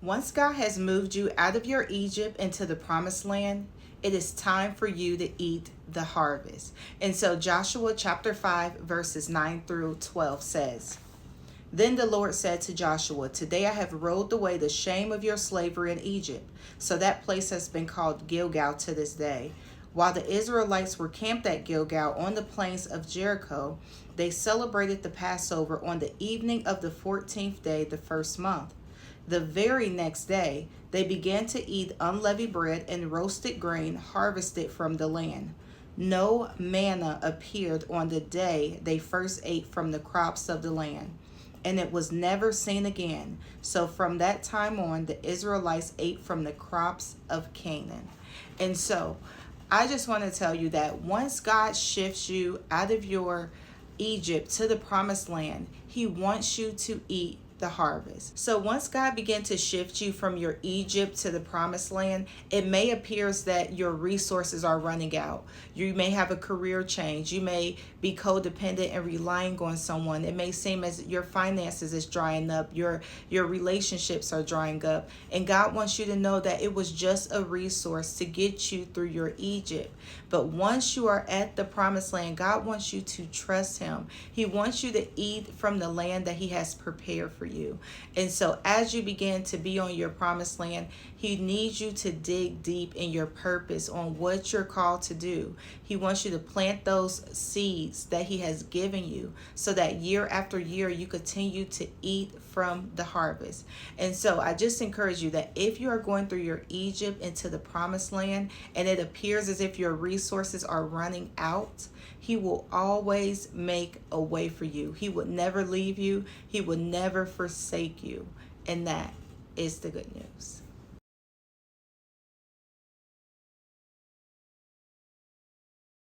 Once God has moved you out of your Egypt into the promised land, it is time for you to eat the harvest. And so Joshua chapter 5 verses 9 through 12 says, "Then the Lord said to Joshua, Today I have rolled away the shame of your slavery in Egypt." So that place has been called Gilgal to this day. While the Israelites were camped at Gilgal on the plains of Jericho, they celebrated the Passover on the evening of the 14th day, the first month. The very next day, they began to eat unleavened bread and roasted grain harvested from the land. No manna appeared on the day they first ate from the crops of the land, and it was never seen again. So from that time on, the Israelites ate from the crops of Canaan. And so I just want to tell you that once God shifts you out of your Egypt to the promised land, he wants you to eat the harvest. So once God began to shift you from your Egypt to the promised land, it may appear that your resources are running out. You may have a career change. You may be codependent and relying on someone. It may seem as your finances is drying up. Your relationships are drying up. And God wants you to know that it was just a resource to get you through your Egypt. But once you are at the promised land, God wants you to trust him. He wants you to eat from the land that he has prepared for you. And so as you begin to be on your promised land, he needs you to dig deep in your purpose on what you're called to do. He wants you to plant those seeds that he has given you so that year after year you continue to eat from the harvest. And so I just encourage you that if you are going through your Egypt into the promised land and it appears as if your resources are running out, he will always make a way for you. He would never leave you. He would never forsake you. And that is the good news.